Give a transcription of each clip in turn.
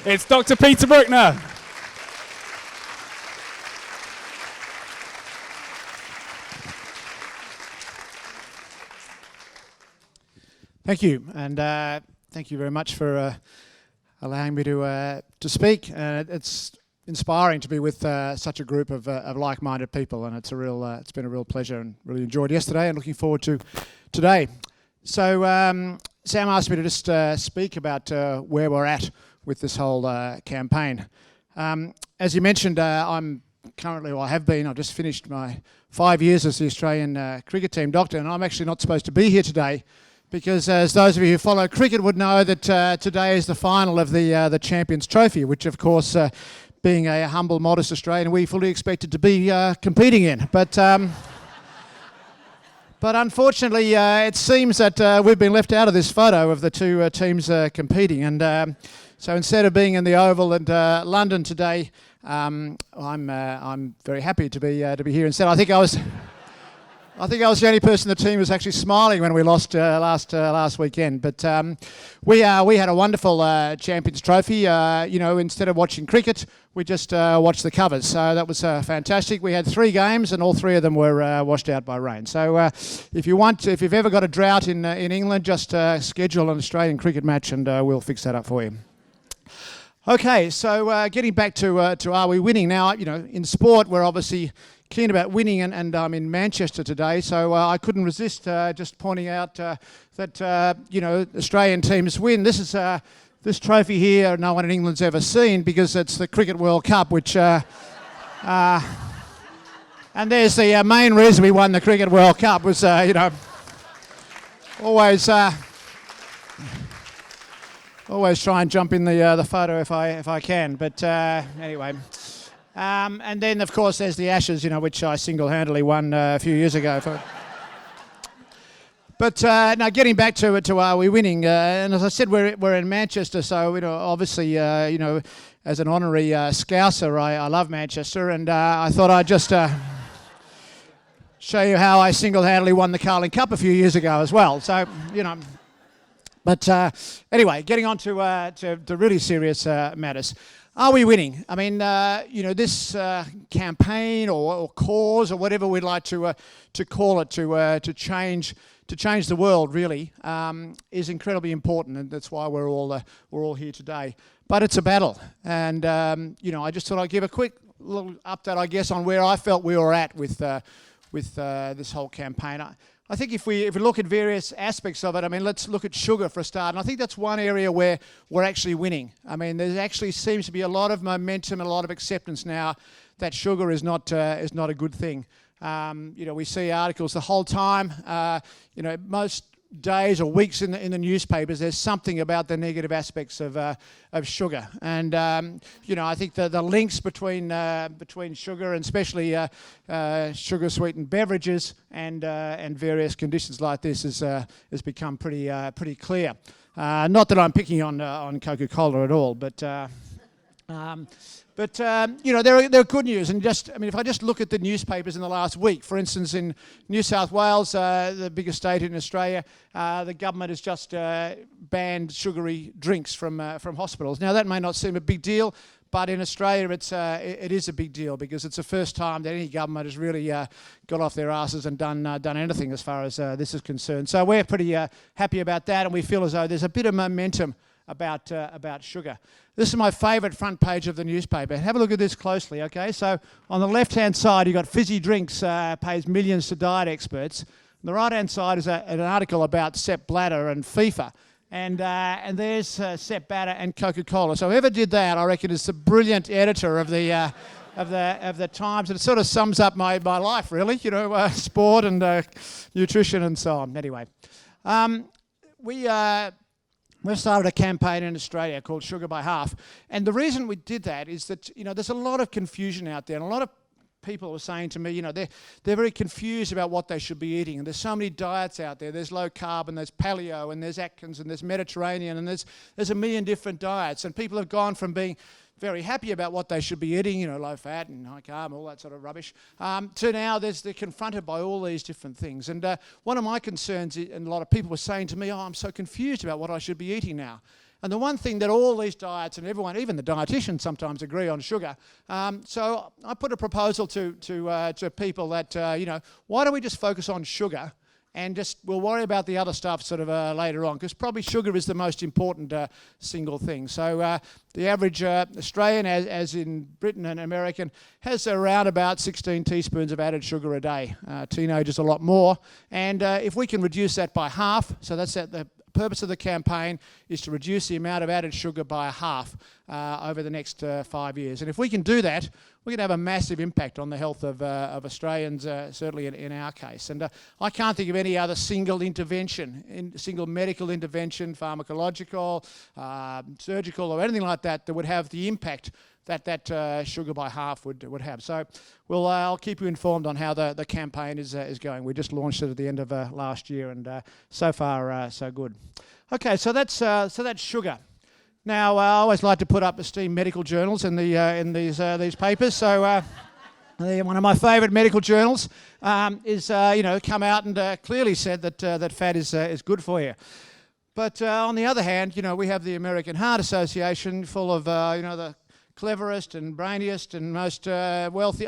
It's Dr. Peter Brukner. Thank you, and thank you very much for allowing me to speak. It's inspiring to be with such a group of like-minded people, and it's been a real pleasure, and really enjoyed yesterday, and looking forward to today. So Sam asked me to just speak about where we're at with this whole campaign. As you mentioned, I'm currently, or I have been, I've just finished my 5 years as the Australian cricket team doctor, and I'm actually not supposed to be here today, because as those of you who follow cricket would know, that today is the final of the Champions Trophy, which of course, being a humble, modest Australian, we fully expected to be competing in. But unfortunately, it seems that we've been left out of this photo of the two teams competing. And so instead of being in the Oval and London today, I'm very happy to be here instead. I think I was the only person in the team who was actually smiling when we lost last weekend. But we had a wonderful Champions Trophy. Instead of watching cricket, we just watched the covers. So that was fantastic. We had 3 games, and all 3 of them were washed out by rain. So if you've ever got a drought in England, just schedule an Australian cricket match, and we'll fix that up for you. Okay, so getting back to are we winning now? In sport, we're obviously keen about winning, and I'm in Manchester today, so I couldn't resist just pointing out that Australian teams win. This is this trophy here, no one in England's ever seen, because it's the Cricket World Cup, which and there's the main reason we won the Cricket World Cup was always try and jump in the photo if I can, but anyway. And then, of course, there's the Ashes, which I single-handedly won a few years ago. But now, getting back to are we winning? And as I said, we're in Manchester, so obviously, as an honorary Scouser, I love Manchester, and I thought I'd just show you how I single-handedly won the Carling Cup a few years ago as well. So, But anyway, getting on to really serious matters. Are we winning? I mean, this campaign or cause or whatever we'd like to call it to change the world really is incredibly important, and that's why we're all here today. But it's a battle, and I just thought I'd give a quick little update, I guess, on where I felt we were at with this whole campaign. I think if we look at various aspects of it, I mean, let's look at sugar for a start. And I think that's one area where we're actually winning. I mean, there actually seems to be a lot of momentum and a lot of acceptance now that sugar is not a good thing. We see articles the whole time. Most days or weeks in the newspapers, there's something about the negative aspects of sugar, and I think the links between sugar, and especially sugar sweetened beverages and various conditions like this has become pretty clear. Not that I'm picking on Coca-Cola at all, but there are good news, and if I just look at the newspapers in the last week, for instance, in New South Wales, the biggest state in Australia, the government has just banned sugary drinks from hospitals. Now that may not seem a big deal, but in Australia it is a big deal, because it's the first time that any government has really got off their asses and done anything as far as this is concerned. So we're pretty happy about that, and we feel as though there's a bit of momentum about sugar. This is my favourite front page of the newspaper. Have a look at this closely, okay? So on the left-hand side, you've got fizzy drinks pays millions to diet experts. On the right-hand side is an article about Sepp Blatter and FIFA. And there's Sepp Blatter and Coca-Cola. So whoever did that, I reckon, is the brilliant editor of the Times. And it sort of sums up my life, really, sport and nutrition and so on. Anyway, we've started a campaign in Australia called Sugar by Half. And the reason we did that is that, there's a lot of confusion out there. And a lot of people were saying to me, they're very confused about what they should be eating. And there's so many diets out there. There's low carb, and there's paleo, and there's Atkins, and there's Mediterranean, and there's a million different diets. And people have gone from being very happy about what they should be eating, low fat and high carb, all that sort of rubbish, to now they're confronted by all these different things. And one of my concerns, and a lot of people were saying to me, I'm so confused about what I should be eating now. And the one thing that all these diets and everyone, even the dietitians sometimes agree on sugar. So I put a proposal to people that, why don't we just focus on sugar and just we'll worry about the other stuff sort of later on, because probably sugar is the most important single thing. So the average Australian, as in Britain and American, has around about 16 teaspoons of added sugar a day. Teenagers a lot more. And if we can reduce that by half, so that's the purpose of the campaign is to reduce the amount of added sugar by a half over the next 5 years. And if we can do that, we can have a massive impact on the health of Australians, certainly in our case. And I can't think of any other single intervention, single medical intervention, pharmacological, surgical, or anything like that would have the impact that sugar by half would have. So I'll keep you informed on how the campaign is going. We just launched it at the end of last year, and so far so good. Okay, so that's sugar. Now I always like to put up esteemed medical journals in these papers. So one of my favourite medical journals is come out and clearly said that fat is good for you. But on the other hand, we have the American Heart Association, full of the cleverest and brainiest and most wealthy.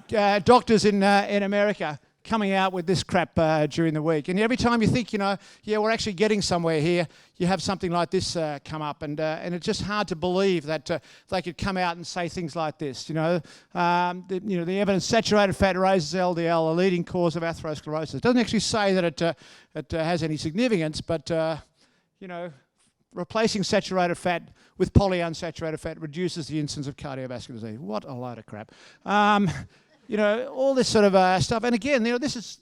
Doctors in America coming out with this crap during the week. And every time you think, we're actually getting somewhere here, you have something like this come up. And it's just hard to believe that they could come out and say things like this. The evidence saturated fat raises LDL, a leading cause of atherosclerosis. It doesn't actually say that it has any significance, but, replacing saturated fat with polyunsaturated fat reduces the incidence of cardiovascular disease. What a load of crap. All this sort of stuff. And again, this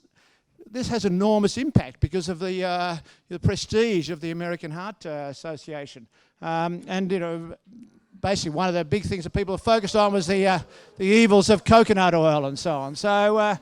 has enormous impact because of the prestige of the American Heart Association. Basically one of the big things that people have focused on was the evils of coconut oil and so on. So,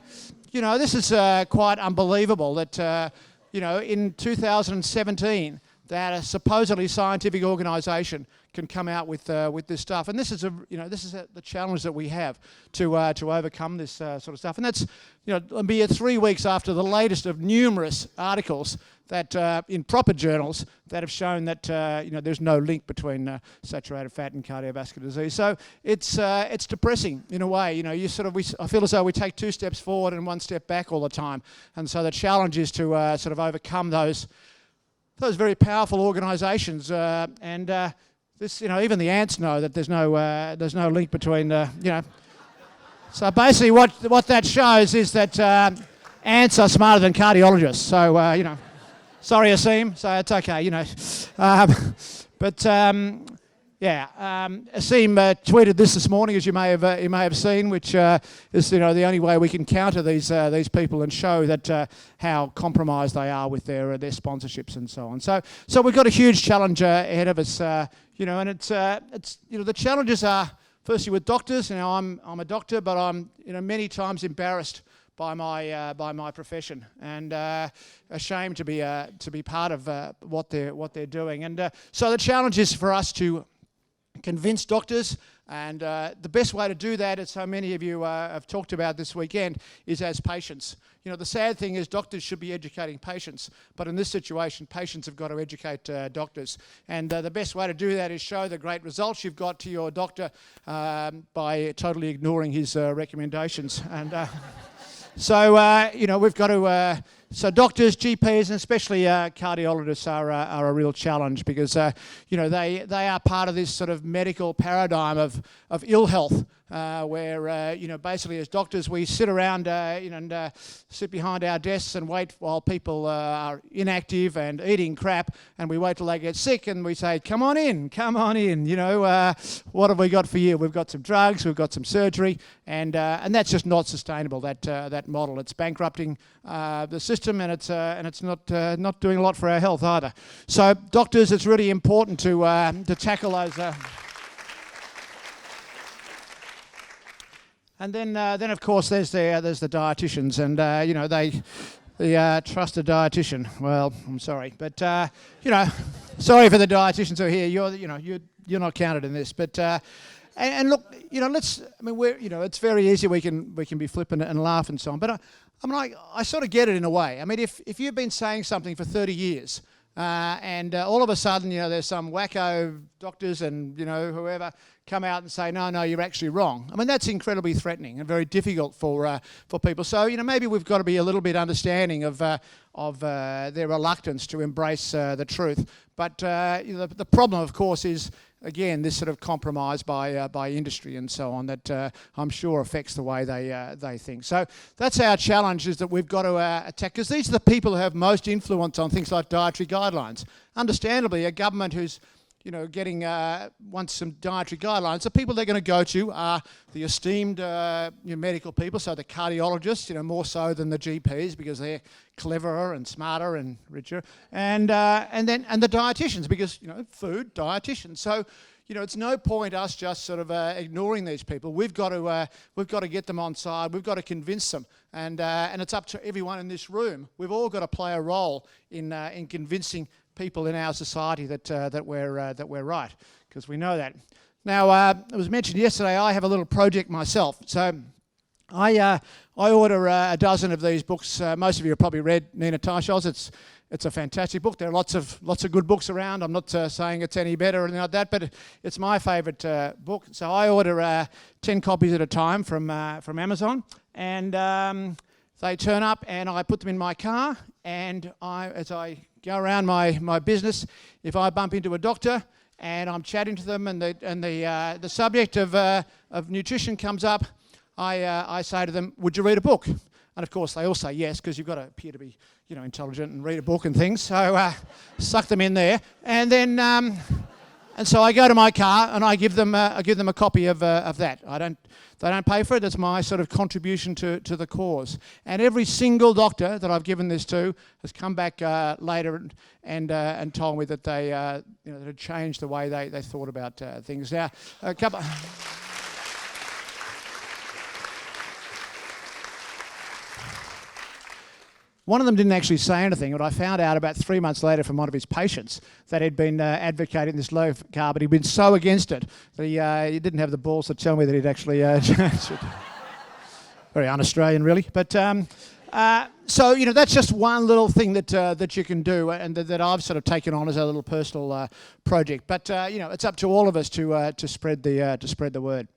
this is quite unbelievable that, in 2017, that a supposedly scientific organisation can come out with this stuff, and this is the challenge that we have to overcome this sort of stuff. And that's it'll be 3 weeks after the latest of numerous articles that in proper journals that have shown that there's no link between saturated fat and cardiovascular disease. So it's depressing in a way. I feel as though we take 2 steps forward and 1 step back all the time, and so the challenge is to sort of overcome those very powerful organisations, and this, even the ants know that there's no link between, So basically, what that shows is that ants are smarter than cardiologists. So sorry, Asim. So it's okay, Asim tweeted this morning, as you may have seen, which is the only way we can counter these people and show that how compromised they are with their sponsorships and so on. So we've got a huge challenge ahead of us, and it's the challenges are firstly with doctors. I'm a doctor, but I'm many times embarrassed by my profession, and ashamed to be part of what they're doing. And so the challenge is for us to convince doctors, and the best way to do that, as so many of you have talked about this weekend, is as patients. The sad thing is doctors should be educating patients, but in this situation, patients have got to educate doctors. And the best way to do that is show the great results you've got to your doctor by totally ignoring his recommendations. And we've got to. So doctors, GPs, and especially cardiologists are a real challenge because they are part of this sort of medical paradigm of ill health, where basically as doctors we sit around and sit behind our desks and wait while people are inactive and eating crap, and we wait till they get sick and we say, come on in, what have we got for you? We've got some drugs, we've got some surgery, and that's just not sustainable. That model, it's bankrupting the system, and it's not doing a lot for our health either. So doctors, it's really important to tackle those. And then of course there's the dietitians, and the trusted dietitian. Well, I'm sorry, but sorry for the dietitians who are here. You're not counted in this, but. And look, it's very easy. We can be flippant and laugh and so on. But I sort of get it in a way. I mean, if you've been saying something for 30 years, and all of a sudden, there's some wacko doctors and, whoever come out and say, no, you're actually wrong. I mean, that's incredibly threatening and very difficult for people. So, maybe we've got to be a little bit understanding of their reluctance to embrace the truth. But the problem, of course, is, again, this sort of compromise by industry and so on that I'm sure affects the way they think. So that's our challenge, is that we've got to attack, because these are the people who have most influence on things like dietary guidelines. Understandably, a government who's getting wants some dietary guidelines. The people they're going to go to are the esteemed medical people, so the cardiologists, more so than the GPs, because they're cleverer and smarter and richer, and the dietitians, because food, dietitians. So it's no point us just sort of ignoring these people. We've got to get them on side. We've got to convince them, and it's up to everyone in this room. We've all got to play a role in convincing people in our society that we're right, because we know that. Now, it was mentioned yesterday, I have a little project myself. So I order a dozen of these books. Most of you have probably read Nina Teicholz. It's a fantastic book. There are lots of good books around. I'm not saying it's any better or anything like that, but it's my favourite book. So I order 10 copies at a time from Amazon, and they turn up, and I put them in my car, and as I go around my business, if I bump into a doctor and I'm chatting to them, and the subject of nutrition comes up, I say to them, "Would you read a book?" And of course, they all say yes, because you've got to appear to be, intelligent and read a book and things. So suck them in there, and then and so I go to my car and I give them a copy of that. They don't pay for it. It's my sort of contribution to the cause. And every single doctor that I've given this to has come back later and told me that they that had changed the way they thought about things. Now, a couple. One of them didn't actually say anything, but I found out about 3 months later from one of his patients that he'd been advocating this low carb, but he'd been so against it that he didn't have the balls to tell me that he'd actually changed it. Very un-Australian, really. But so that's just one little thing that you can do, and that I've sort of taken on as a little personal project. But it's up to all of us to spread the word.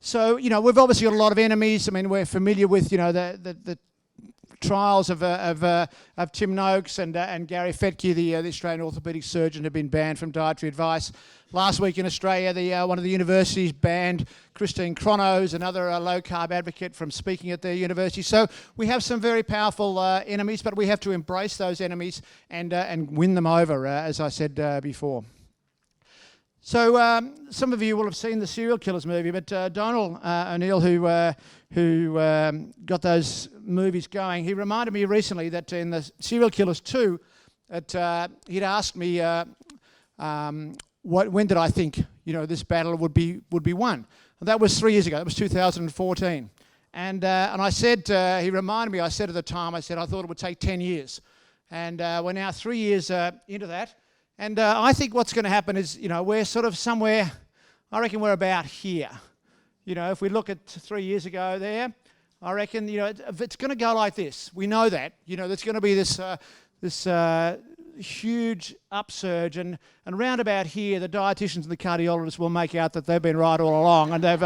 So we've obviously got a lot of enemies. I mean, we're familiar with the trials of Tim Noakes and Gary Fettke, the Australian orthopaedic surgeon, have been banned from dietary advice. Last week in Australia, one of the universities banned Christine Chronos, another low-carb advocate, from speaking at their university. So we have some very powerful enemies, but we have to embrace those enemies and win them over, as I said before. So some of you will have seen the Serial Killers movie, but Donald O'Neill, who got those movies going, he reminded me recently that in the Serial Killers 2, that he'd asked me when did I think this battle would be won. And that was 3 years ago. That was 2014. And I said, he reminded me, I said at the time, I thought it would take 10 years. And we're now 3 years into that. And I think what's going to happen is, we're sort of somewhere, I reckon we're about here. If we look at 3 years ago there, I reckon, it's going to go like this. We know that. There's going to be this huge upsurge, and round about here, the dietitians and the cardiologists will make out that they've been right all along, and they've,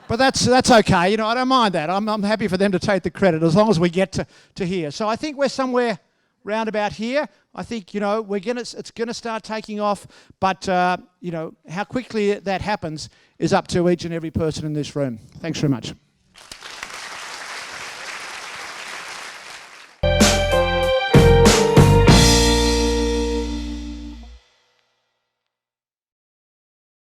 but that's okay. I don't mind that. I'm happy for them to take the credit as long as we get to here. So I think we're somewhere round about here. I think it's going to start taking off, but how quickly that happens is up to each and every person in this room. Thanks very much.